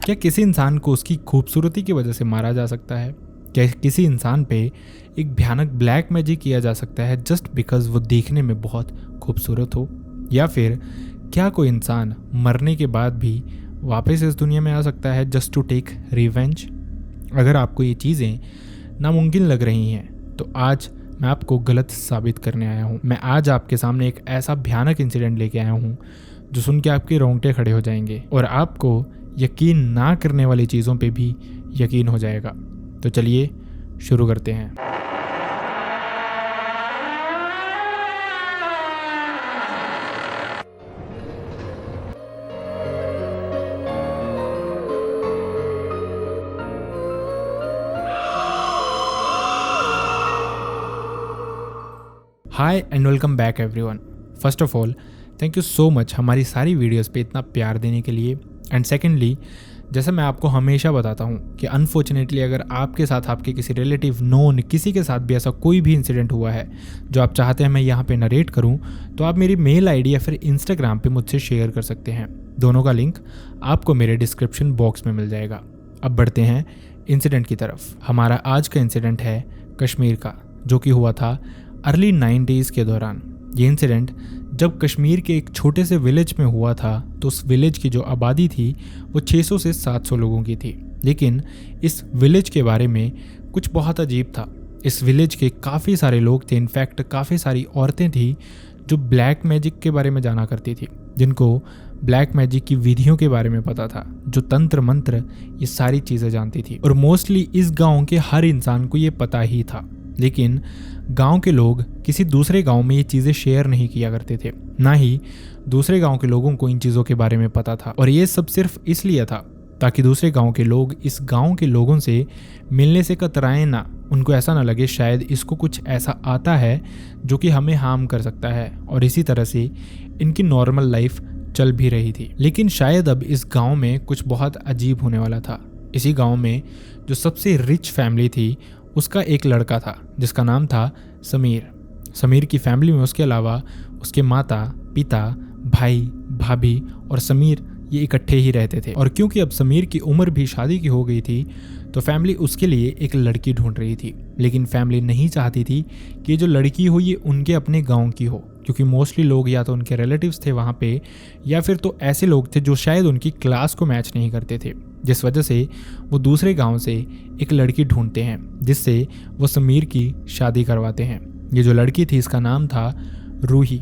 क्या किसी इंसान को उसकी खूबसूरती की वजह से मारा जा सकता है? क्या किसी इंसान पे एक भयानक ब्लैक मैजिक किया जा सकता है जस्ट बिकॉज वो देखने में बहुत खूबसूरत हो? या फिर क्या कोई इंसान मरने के बाद भी वापस इस दुनिया में आ सकता है जस्ट टू टेक रिवेंज? अगर आपको ये चीज़ें नामुमकिन लग रही हैं तो आज मैं आपको गलत साबित करने आया हूँ। मैं आज आपके सामने एक ऐसा भयानक इंसिडेंट लेके आया हूँ जो सुन के आपके रोंगटे खड़े हो जाएंगे और आपको यकीन ना करने वाली चीज़ों पे भी यकीन हो जाएगा। तो चलिए शुरू करते हैं। Hi and welcome back everyone. First of all thank you so much हमारी सारी वीडियोस पे इतना प्यार देने के लिए। एंड सेकेंडली, जैसा मैं आपको हमेशा बताता हूँ कि अनफॉर्चुनेटली अगर आपके साथ, आपके किसी रिलेटिव, नोन, किसी के साथ भी ऐसा कोई भी इंसिडेंट हुआ है जो आप चाहते हैं मैं यहाँ पे नरेट करूँ, तो आप मेरी मेल आईडी या फिर इंस्टाग्राम पे मुझसे शेयर कर सकते हैं। दोनों का लिंक आपको मेरे डिस्क्रिप्शन बॉक्स में मिल जाएगा। अब बढ़ते हैं इंसिडेंट की तरफ। हमारा आज का इंसिडेंट है कश्मीर का, जो कि हुआ था अर्ली 90s के दौरान। ये इंसिडेंट जब कश्मीर के एक छोटे से विलेज में हुआ था तो उस विलेज की जो आबादी थी वो 600 से 700 लोगों की थी। लेकिन इस विलेज के बारे में कुछ बहुत अजीब था। इस विलेज के काफ़ी सारे लोग थे, इनफैक्ट काफ़ी सारी औरतें थी जो ब्लैक मैजिक के बारे में जाना करती थी, जिनको ब्लैक मैजिक की विधियों के बारे में पता था, जो तंत्र मंत्र ये सारी चीज़ें जानती थी। और मोस्टली इस गाँव के हर इंसान को ये पता ही था। लेकिन गांव के लोग किसी दूसरे गांव में ये चीज़ें शेयर नहीं किया करते थे, ना ही दूसरे गांव के लोगों को इन चीज़ों के बारे में पता था। और ये सब सिर्फ इसलिए था ताकि दूसरे गांव के लोग इस गांव के लोगों से मिलने से कतराएं ना। उनको ऐसा ना लगे शायद इसको कुछ ऐसा आता है जो कि हमें हार्म कर सकता है। और इसी तरह से इनकी नॉर्मल लाइफ चल भी रही थी। लेकिन शायद अब इस गाँव में कुछ बहुत अजीब होने वाला था। इसी गाँव में जो सबसे रिच फैमिली थी उसका एक लड़का था जिसका नाम था समीर। समीर की फैमिली में उसके अलावा उसके माता, पिता, भाई, भाभी और समीर ये इकट्ठे ही रहते थे। और क्योंकि अब समीर की उम्र भी शादी की हो गई थी तो फैमिली उसके लिए एक लड़की ढूंढ रही थी। लेकिन फैमिली नहीं चाहती थी कि जो लड़की हो ये उनके अपने गांव की हो, क्योंकि मोस्टली लोग या तो उनके रिलेटिव्स थे वहाँ पे या फिर तो ऐसे लोग थे जो शायद उनकी क्लास को मैच नहीं करते थे, जिस वजह से वो दूसरे गांव से एक लड़की ढूंढते हैं जिससे वो समीर की शादी करवाते हैं। ये जो लड़की थी इसका नाम था रूही।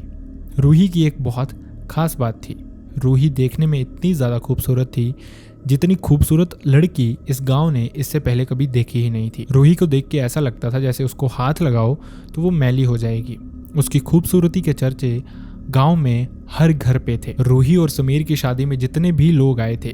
रूही की एक बहुत ख़ास बात थी, रूही देखने में इतनी ज़्यादा खूबसूरत थी जितनी खूबसूरत लड़की इस गांव ने इससे पहले कभी देखी ही नहीं थी। रूही को देख के ऐसा लगता था जैसे उसको हाथ लगाओ तो वो मैली हो जाएगी। उसकी खूबसूरती के चर्चे गांव में हर घर पे थे। रूही और समीर की शादी में जितने भी लोग आए थे,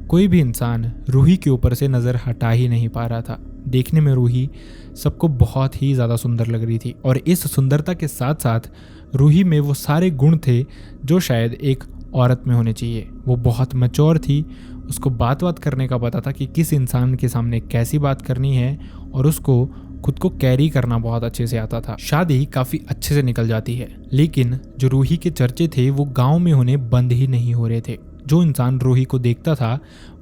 कोई भी इंसान रूही के ऊपर से नज़र हटा ही नहीं पा रहा था। देखने में रूही सबको बहुत ही ज़्यादा सुंदर लग रही थी। और इस सुंदरता के साथ साथ रूही में वो सारे गुण थे जो शायद एक औरत में होने चाहिए। वो बहुत मैच्योर थी, उसको बात करने का पता था कि किस इंसान के सामने कैसी बात करनी है, और उसको खुद को कैरी करना बहुत अच्छे से आता था। शादी काफ़ी अच्छे से निकल जाती है, लेकिन जो रूही के चर्चे थे वो गाँव में होने बंद ही नहीं हो रहे थे। जो इंसान रूही को देखता था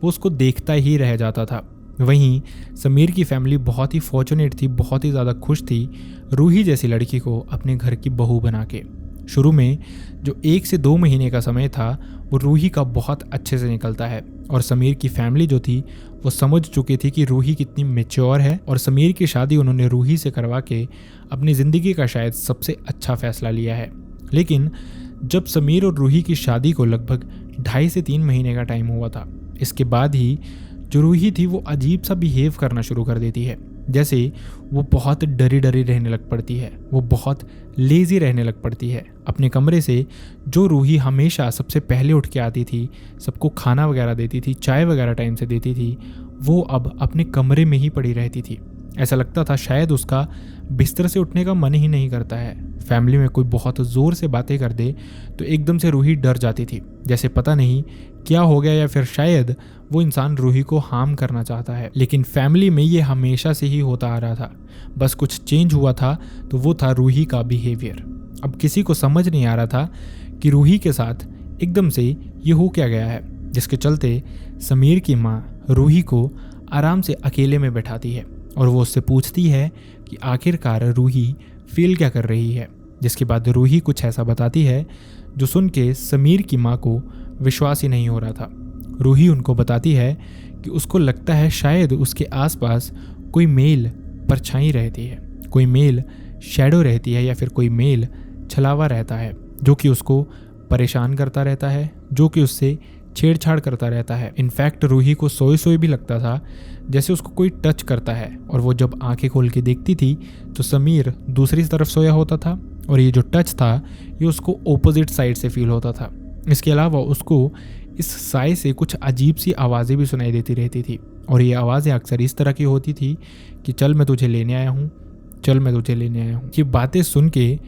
वो उसको देखता ही रह जाता था। वहीं समीर की फैमिली बहुत ही फॉर्चुनेट थी, बहुत ही ज़्यादा खुश थी रूही जैसी लड़की को अपने घर की बहू बना के। शुरू में जो 1 से 2 महीने का समय था वो रूही का बहुत अच्छे से निकलता है। और समीर की फैमिली जो थी वो समझ चुकी थी कि रूही कितनी मैच्योर है, और समीर की शादी उन्होंने रूही से करवा के अपनी ज़िंदगी का शायद सबसे अच्छा फैसला लिया है। लेकिन जब समीर और रूही की शादी को लगभग 2.5 से 3 महीने का टाइम हुआ था, इसके बाद ही जो रूही थी वो अजीब सा बिहेव करना शुरू कर देती है। जैसे वो बहुत डरी डरी रहने लग पड़ती है, वो बहुत लेज़ी रहने लग पड़ती है। अपने कमरे से जो रूही हमेशा सबसे पहले उठ के आती थी, सबको खाना वगैरह देती थी, चाय वगैरह टाइम से देती थी, वो अब अपने कमरे में ही पड़ी रहती थी। ऐसा लगता था शायद उसका बिस्तर से उठने का मन ही नहीं करता है। फैमिली में कोई बहुत ज़ोर से बातें कर दे तो एकदम से रूही डर जाती थी, जैसे पता नहीं क्या हो गया, या फिर शायद वो इंसान रूही को हार्म करना चाहता है। लेकिन फैमिली में ये हमेशा से ही होता आ रहा था, बस कुछ चेंज हुआ था तो वो था रूही का बिहेवियर। अब किसी को समझ नहीं आ रहा था कि रूही के साथ एकदम से ये हो क्या गया है। जिसके चलते समीर की माँ रूही को आराम से अकेले में बैठाती है और वो उससे पूछती है कि आखिरकार रूही फील क्या कर रही है। जिसके बाद रूही कुछ ऐसा बताती है जो सुन के समीर की माँ को विश्वास ही नहीं हो रहा था। रूही उनको बताती है कि उसको लगता है शायद उसके आसपास कोई मेल परछाई रहती है, कोई मेल शैडो रहती है या फिर कोई मेल छलावा रहता है जो कि उसको परेशान करता रहता है, जो कि उससे छेड़छाड़ करता रहता है। इनफैक्ट रूही को सोए सोए भी लगता था जैसे उसको कोई टच करता है और वो जब आंखें खोल के देखती थी तो समीर दूसरी तरफ सोया होता था और ये जो टच था ये उसको ऑपोजिट साइड से फील होता था। इसके अलावा उसको इस साए से कुछ अजीब सी आवाज़ें भी सुनाई देती रहती थी और ये आवाज़ें अक्सर इस तरह की होती थी कि चल मैं तुझे लेने आया हूँ, चल मैं तुझे लेने आया हूँ। ये बातें सुन के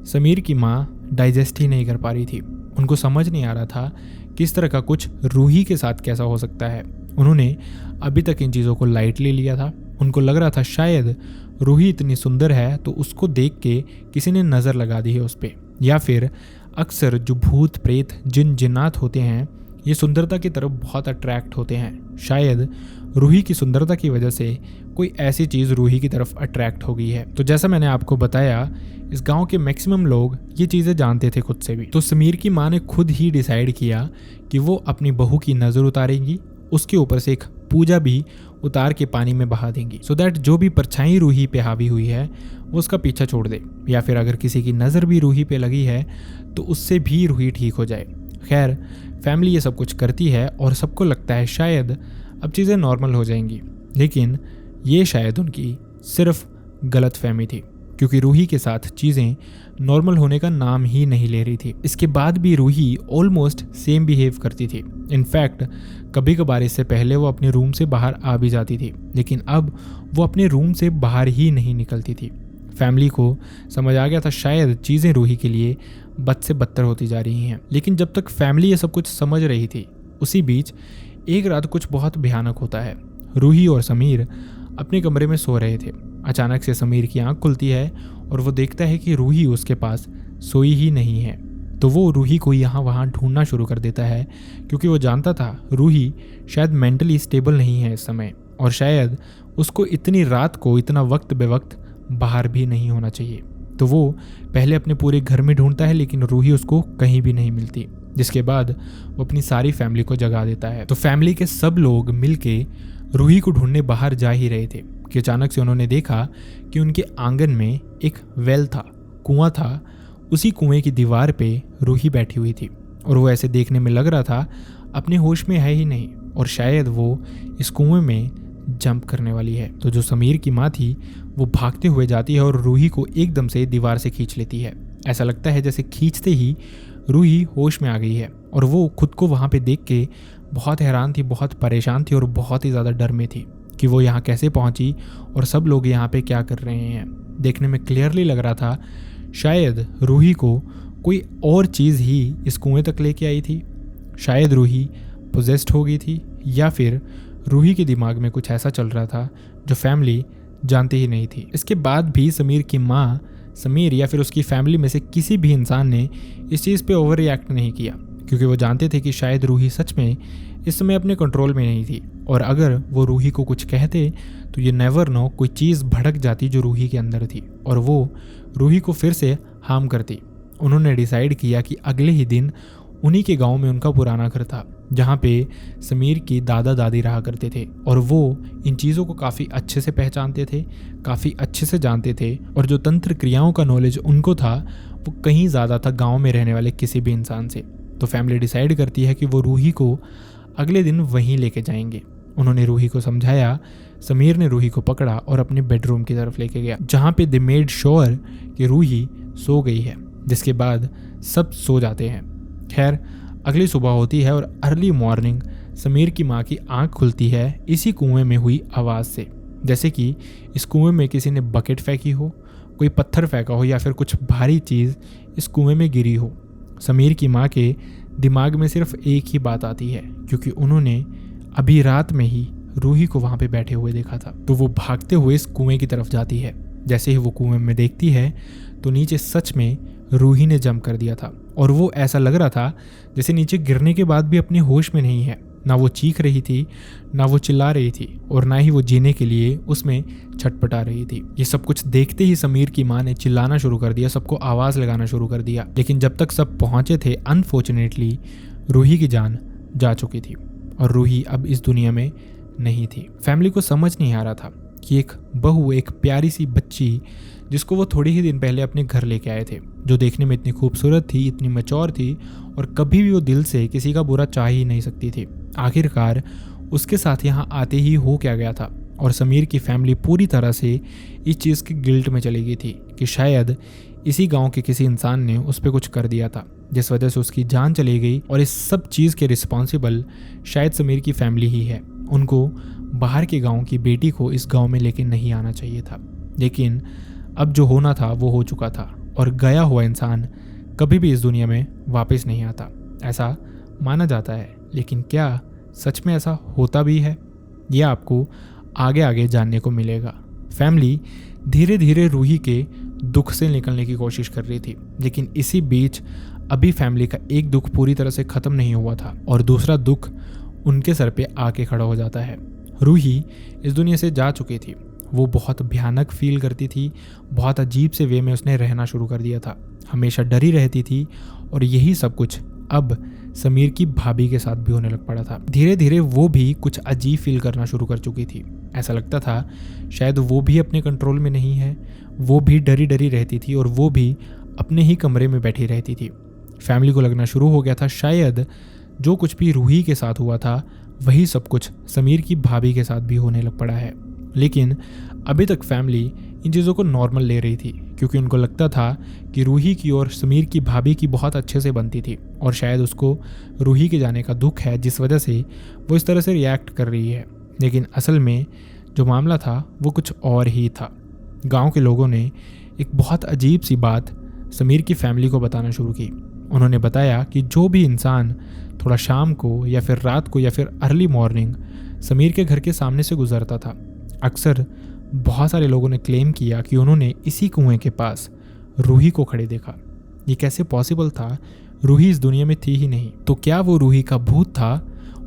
समीर की माँ डाइजेस्ट ही नहीं कर पा रही थी। उनको समझ नहीं आ रहा था किस तरह का कुछ रूही के साथ कैसा हो सकता है। उन्होंने अभी तक इन चीज़ों को लाइटली लिया था। उनको लग रहा था शायद रूही इतनी सुंदर है तो उसको देख के किसी ने नज़र लगा दी है उस पर, या फिर अक्सर जो भूत प्रेत जिन जिन्नात होते हैं ये सुंदरता की तरफ बहुत अट्रैक्ट होते हैं। शायद रूही की सुंदरता की वजह से कोई ऐसी चीज़ रूही की तरफ अट्रैक्ट हो गई है। तो जैसा मैंने आपको बताया इस गांव के मैक्सिमम लोग ये चीज़ें जानते थे खुद से भी। तो समीर की माँ ने खुद ही डिसाइड किया कि वो अपनी बहू की नज़र उतारेंगी, उसके ऊपर से एक पूजा भी उतार के पानी में बहा देंगी सो दैट जो भी परछाई रूही पे हावी हुई है वो उसका पीछा छोड़ दे, या फिर अगर किसी की नज़र भी रूही पे लगी है तो उससे भी रूही ठीक हो जाए। खैर फैमिली ये सब कुछ करती है और सबको लगता है शायद अब चीज़ें नॉर्मल हो जाएंगी, लेकिन ये शायद उनकी सिर्फ गलत फहमी थी क्योंकि रूही के साथ चीज़ें नॉर्मल होने का नाम ही नहीं ले रही थी। इसके बाद भी रूही ऑलमोस्ट सेम बिहेव करती थी। इनफैक्ट कभी कभार इससे पहले वो अपने रूम से बाहर आ भी जाती थी, लेकिन अब वो अपने रूम से बाहर ही नहीं निकलती थी। फैमिली को समझ आ गया था शायद चीज़ें रूही के लिए बद से बदतर होती जा रही हैं। लेकिन जब तक फैमिली ये सब कुछ समझ रही थी उसी बीच एक रात कुछ बहुत भयानक होता है। रूही और समीर अपने कमरे में सो रहे थे। अचानक से समीर की आंख खुलती है और वो देखता है कि रूही उसके पास सोई ही नहीं है। तो वो रूही को यहाँ वहाँ ढूंढना शुरू कर देता है क्योंकि वो जानता था रूही शायद मेंटली स्टेबल नहीं है इस समय और शायद उसको इतनी रात को इतना वक्त बेवक्त बाहर भी नहीं होना चाहिए। तो वो पहले अपने पूरे घर में ढूंढता है लेकिन रूही उसको कहीं भी नहीं मिलती, जिसके बाद वो अपनी सारी फैमिली को जगा देता है। तो फैमिली के सब लोग मिलके रूही को ढूंढने बाहर जा ही रहे थे कि अचानक से उन्होंने देखा कि उनके आंगन में एक वेल था, कुआं था। उसी कुएं की दीवार पे रूही बैठी हुई थी और वो ऐसे देखने में लग रहा था अपने होश में है ही नहीं और शायद वो इस कुएं में जंप करने वाली है। तो जो समीर की माँ थी वो भागते हुए जाती है और रूही को एकदम से दीवार से खींच लेती है। ऐसा लगता है जैसे खींचते ही रूही होश में आ गई है और वो खुद को वहाँ पे देख के बहुत हैरान थी, बहुत परेशान थी और बहुत ही ज़्यादा डर में थी कि वो यहाँ कैसे पहुँची और सब लोग यहाँ पे क्या कर रहे हैं। देखने में क्लियरली लग रहा था शायद रूही को कोई और चीज़ ही इस कुएं तक लेके आई थी। शायद रूही पोजेस्ड हो गई थी या फिर रूही के दिमाग में कुछ ऐसा चल रहा था जो फैमिली जानती ही नहीं थी। इसके बाद भी समीर की माँ, समीर या फिर उसकी फैमिली में से किसी भी इंसान ने इस चीज़ पे ओवर रिएक्ट नहीं किया क्योंकि वो जानते थे कि शायद रूही सच में इस समय अपने कंट्रोल में नहीं थी और अगर वो रूही को कुछ कहते तो ये नेवर नो कोई चीज़ भड़क जाती जो रूही के अंदर थी और वो रूही को फिर से हार्म करती। उन्होंने डिसाइड किया कि अगले ही दिन उन्हीं के गांव में उनका पुराना घर था जहाँ पे समीर की दादा दादी रहा करते थे और वो इन चीज़ों को काफ़ी अच्छे से पहचानते थे, काफ़ी अच्छे से जानते थे और जो तंत्र क्रियाओं का नॉलेज उनको था वो कहीं ज़्यादा था गांव में रहने वाले किसी भी इंसान से। तो फैमिली डिसाइड करती है कि वो रूही को अगले दिन वहीं लेके जाएंगे। उन्होंने रूही को समझाया। समीर ने रूही को पकड़ा और अपने बेडरूम की तरफ लेके गया जहाँ पे दे मेड श्योर कि रूही सो गई है, जिसके बाद सब सो जाते हैं। खैर अगली सुबह होती है और अर्ली मॉर्निंग समीर की माँ की आंख खुलती है इसी कुएं में हुई आवाज़ से, जैसे कि इस कुएं में किसी ने बकेट फेंकी हो, कोई पत्थर फेंका हो या फिर कुछ भारी चीज़ इस कुएं में गिरी हो। समीर की माँ के दिमाग में सिर्फ एक ही बात आती है क्योंकि उन्होंने अभी रात में ही रूही को वहाँ पे बैठे हुए देखा था। तो वो भागते हुए इस कुएं की तरफ जाती है। जैसे ही वो कुएं में देखती है तो नीचे सच में रूही ने जंप कर दिया था और वो ऐसा लग रहा था जैसे नीचे गिरने के बाद भी अपने होश में नहीं है। ना वो चीख रही थी, ना वो चिल्ला रही थी, और ना ही वो जीने के लिए उसमें छटपटा रही थी। ये सब कुछ देखते ही समीर की माँ ने चिल्लाना शुरू कर दिया, सबको आवाज़ लगाना शुरू कर दिया। लेकिन जब तक सब पहुंचे थे, अनफॉर्चुनेटली रूही की जान जा चुकी थी और रूही अब इस दुनिया में नहीं थी। फैमिली को समझ नहीं आ रहा था कि एक बहू, एक प्यारी सी बच्ची जिसको वो थोड़े ही दिन पहले अपने घर लेके आए थे, जो देखने में इतनी खूबसूरत थी, इतनी मैच्योर थी और कभी भी वो दिल से किसी का बुरा चाह ही नहीं सकती थी, आखिरकार उसके साथ यहाँ आते ही हो क्या गया था। और समीर की फैमिली पूरी तरह से इस चीज़ की गिल्ट में चली गई थी कि शायद इसी गांव के किसी इंसान ने उस पर कुछ कर दिया था, जिस वजह से उसकी जान चली गई। और इस सब चीज़ के रिस्पॉन्सिबल शायद समीर की फैमिली ही है। उनको बाहर के गांव की बेटी को इस गांव में लेके नहीं आना चाहिए था, लेकिन अब जो होना था वो हो चुका था और गया हुआ इंसान कभी भी इस दुनिया में वापस नहीं आता, ऐसा माना जाता है। लेकिन क्या सच में ऐसा होता भी है, ये आपको आगे आगे जानने को मिलेगा। फैमिली धीरे धीरे रूही के दुख से निकलने की कोशिश कर रही थी, लेकिन इसी बीच अभी फैमिली का एक दुख पूरी तरह से ख़त्म नहीं हुआ था और दूसरा दुख उनके सर पे आके खड़ा हो जाता है। रूही इस दुनिया से जा चुकी थी। वो बहुत भयानक फील करती थी, बहुत अजीब से वे में उसने रहना शुरू कर दिया था, हमेशा डरी रहती थी और यही सब कुछ अब समीर की भाभी के साथ भी होने लग पड़ा था। धीरे धीरे वो भी कुछ अजीब फील करना शुरू कर चुकी थी। ऐसा लगता था शायद वो भी अपने कंट्रोल में नहीं है, वो भी डरी डरी रहती थी और वो भी अपने ही कमरे में बैठी रहती थी। फैमिली को लगना शुरू हो गया था शायद जो कुछ भी रूही के साथ हुआ था वही सब कुछ समीर की भाभी के साथ भी होने लग पड़ा है। लेकिन अभी तक फैमिली इन चीज़ों को नॉर्मल ले रही थी, क्योंकि उनको लगता था कि रूही की और समीर की भाभी की बहुत अच्छे से बनती थी और शायद उसको रूही के जाने का दुख है, जिस वजह से वो इस तरह से रिएक्ट कर रही है। लेकिन असल में जो मामला था वो कुछ और ही था। गांव के लोगों ने एक बहुत अजीब सी बात समीर की फैमिली को बताना शुरू की। उन्होंने बताया कि जो भी इंसान थोड़ा शाम को या फिर रात को या फिर अर्ली मॉर्निंग समीर के घर के सामने से गुजरता था, अक्सर बहुत सारे लोगों ने क्लेम किया कि उन्होंने इसी कुएं के पास रूही को खड़े देखा। ये कैसे पॉसिबल था? रूही इस दुनिया में थी ही नहीं, तो क्या वो रूही का भूत था?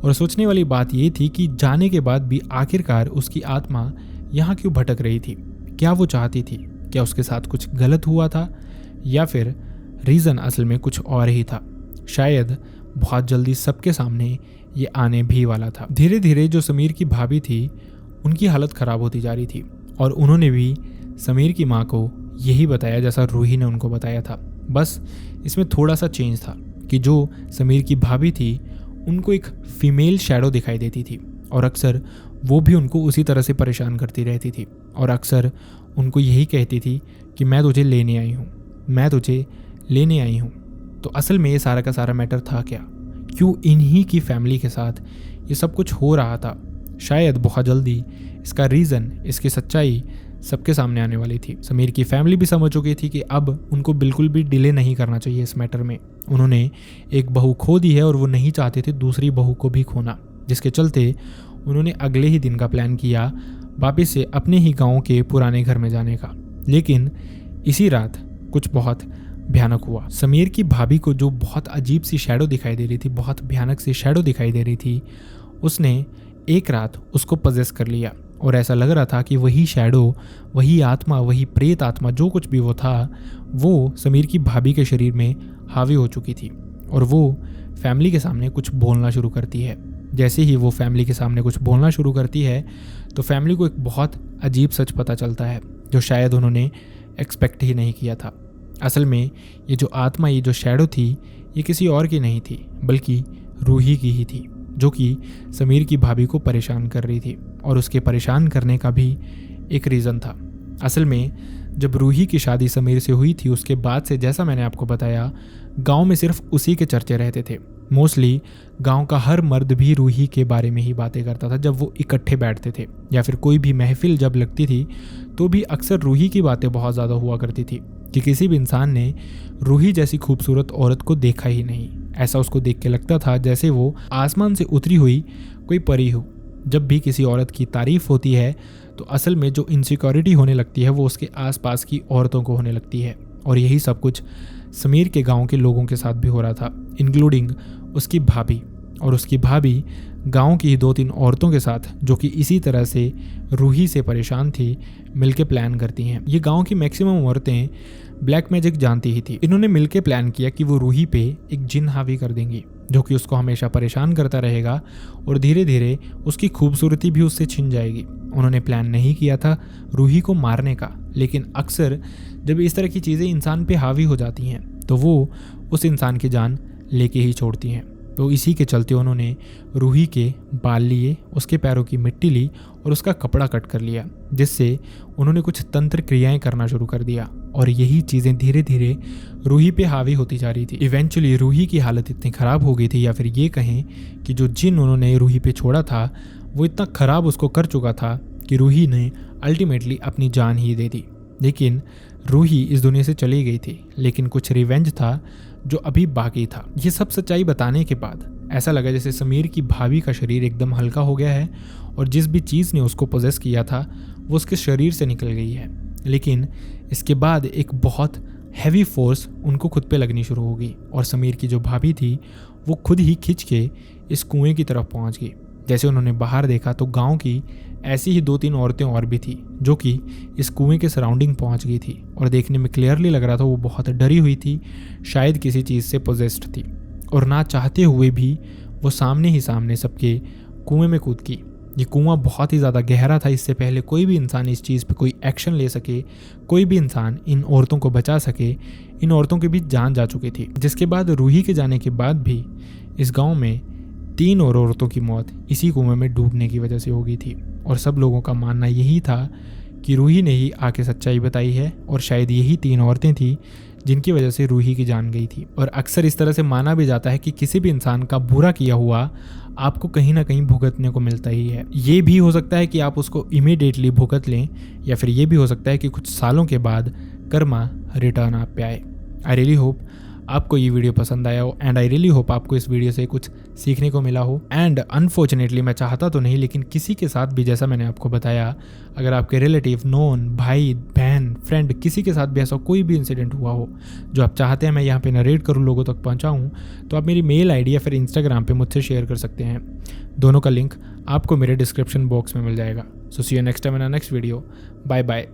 और सोचने वाली बात ये थी कि जाने के बाद भी आखिरकार उसकी आत्मा यहाँ क्यों भटक रही थी? क्या वो चाहती थी? क्या उसके साथ कुछ गलत हुआ था या फिर रीज़न असल में कुछ और ही था? शायद बहुत जल्दी सबके सामने ये आने भी वाला था। धीरे धीरे जो समीर की भाभी थी उनकी हालत ख़राब होती जा रही थी और उन्होंने भी समीर की माँ को यही बताया जैसा रूही ने उनको बताया था। बस इसमें थोड़ा सा चेंज था कि जो समीर की भाभी थी उनको एक फीमेल शैडो दिखाई देती थी और अक्सर वो भी उनको उसी तरह से परेशान करती रहती थी और अक्सर उनको यही कहती थी कि मैं तुझे लेने आई हूँ, मैं तुझे लेने आई हूँ। तो असल में ये सारा का सारा मैटर था क्या? क्यों इन्हीं की फैमिली के साथ ये सब कुछ हो रहा था? शायद बहुत जल्दी इसका रीज़न, इसकी सच्चाई सबके सामने आने वाली थी। समीर की फैमिली भी समझ चुकी थी कि अब उनको बिल्कुल भी डिले नहीं करना चाहिए इस मैटर में। उन्होंने एक बहू खो दी है और वो नहीं चाहते थे दूसरी बहू को भी खोना, जिसके चलते उन्होंने अगले ही दिन का प्लान किया वापस से अपने ही गाँव के पुराने घर में जाने का। लेकिन इसी रात कुछ बहुत भयानक हुआ। समीर की भाभी को जो बहुत अजीब सी शैडो दिखाई दे रही थी, बहुत भयानक सी शैडो दिखाई दे रही थी, उसने एक रात उसको पजेस कर लिया और ऐसा लग रहा था कि वही शैडो, वही आत्मा, वही प्रेत आत्मा, जो कुछ भी वो था, वो समीर की भाभी के शरीर में हावी हो चुकी थी और वो फैमिली के सामने कुछ बोलना शुरू करती है। जैसे ही वो फैमिली के सामने कुछ बोलना शुरू करती है तो फैमिली को एक बहुत अजीब सच पता चलता है जो शायद उन्होंने एक्सपेक्ट ही नहीं किया था। असल में ये जो आत्मा, ये जो शैडो थी, ये किसी और की नहीं थी बल्कि रूही की ही थी, जो कि समीर की भाभी को परेशान कर रही थी और उसके परेशान करने का भी एक रीज़न था। असल में जब रूही की शादी समीर से हुई थी उसके बाद से, जैसा मैंने आपको बताया, गांव में सिर्फ उसी के चर्चे रहते थे। मोस्टली गांव का हर मर्द भी रूही के बारे में ही बातें करता था जब वो इकट्ठे बैठते थे, या फिर कोई भी महफिल जब लगती थी तो भी अक्सर रूही की बातें बहुत ज़्यादा हुआ करती थी कि किसी भी इंसान ने रूही जैसी खूबसूरत औरत को देखा ही नहीं। ऐसा उसको देख के लगता था जैसे वो आसमान से उतरी हुई कोई परी हो। जब भी किसी औरत की तारीफ होती है तो असल में जो इनसिक्योरिटी होने लगती है वो उसके आसपास की औरतों को होने लगती है, और यही सब कुछ समीर के गांव के लोगों के साथ भी हो रहा था, इंक्लूडिंग उसकी भाभी। और उसकी भाभी गांव की ही 2-3 औरतों के साथ, जो कि इसी तरह से रूही से परेशान थी, मिलके प्लान करती हैं। ये गांव की मैक्सिमम औरतें ब्लैक मैजिक जानती ही थी। इन्होंने मिलके प्लान किया कि वो रूही पे एक जिन हावी कर देंगी, जो कि उसको हमेशा परेशान करता रहेगा और धीरे धीरे उसकी खूबसूरती भी उससे छिन जाएगी। उन्होंने प्लान नहीं किया था रूही को मारने का, लेकिन अक्सर जब इस तरह की चीज़ें इंसान पे हावी हो जाती हैं तो वो उस इंसान की जान लेके ही छोड़ती हैं। तो इसी के चलते उन्होंने रूही के बाल लिए, उसके पैरों की मिट्टी ली और उसका कपड़ा कट कर लिया, जिससे उन्होंने कुछ तंत्र क्रियाएं करना शुरू कर दिया। और यही चीज़ें धीरे धीरे रूही पे हावी होती जा रही थी। इवेंचुअली रूही की हालत इतनी ख़राब हो गई थी, या फिर ये कहें कि जो जिन उन्होंने रूही पे छोड़ा था वो इतना ख़राब उसको कर चुका था कि रूही ने अल्टीमेटली अपनी जान ही दे दी। लेकिन रूही इस दुनिया से चली गई थी, लेकिन कुछ रिवेंज था जो अभी बाकी था। ये सब सच्चाई बताने के बाद ऐसा लगा जैसे समीर की भाभी का शरीर एकदम हल्का हो गया है और जिस भी चीज़ ने उसको पोजेस किया था वो उसके शरीर से निकल गई है। लेकिन इसके बाद एक बहुत हैवी फोर्स उनको खुद पे लगनी शुरू हो गई और समीर की जो भाभी थी वो खुद ही खिंच के इस कुएं की तरफ पहुंच गई। जैसे उन्होंने बाहर देखा तो गांव की ऐसी ही 2-3 औरतें और भी थी जो कि इस कुएं के सराउंडिंग पहुंच गई थी और देखने में क्लियरली लग रहा था वो बहुत डरी हुई थी, शायद किसी चीज़ से पोजेस्ड थी और ना चाहते हुए भी वो सामने ही सामने सबके कुएं में कूद की। ये कुआं बहुत ही ज़्यादा गहरा था, इससे पहले कोई भी इंसान इस चीज़ पे कोई एक्शन ले सके, कोई भी इंसान इन औरतों को बचा सके, इन औरतों की भी जान जा चुकी थी। जिसके बाद रूही के जाने के बाद भी इस गाँव में 3 और औरतों की मौत इसी कुएं में डूबने की वजह से हो गई थी और सब लोगों का मानना यही था कि रूही ने ही आके सच्चाई बताई है और शायद यही 3 औरतें थी जिनकी वजह से रूही की जान गई थी। और अक्सर इस तरह से माना भी जाता है कि किसी भी इंसान का बुरा किया हुआ आपको कहीं ना कहीं भुगतने को मिलता ही है। ये भी हो सकता है कि आप उसको इमीडिएटली भुगत लें, या फिर ये भी हो सकता है कि कुछ सालों के बाद कर्मा रिटर्न आप पे आए। आई रियली होप आपको ये वीडियो पसंद आया हो एंड आई रियली होप आपको इस वीडियो से कुछ सीखने को मिला हो। एंड अनफॉर्चुनेटली मैं चाहता तो नहीं, लेकिन किसी के साथ भी, जैसा मैंने आपको बताया, अगर आपके रिलेटिव, नोन, भाई, बहन, फ्रेंड, किसी के साथ भी ऐसा कोई भी इंसिडेंट हुआ हो जो आप चाहते हैं मैं यहाँ पे नरेट करूँ, लोगों तक पहुँचाऊँ, तो आप मेरी मेल आईडी या फिर इंस्टाग्राम पे मुझसे शेयर कर सकते हैं। दोनों का लिंक आपको मेरे डिस्क्रिप्शन बॉक्स में मिल जाएगा। So see you next time in next video. Bye bye.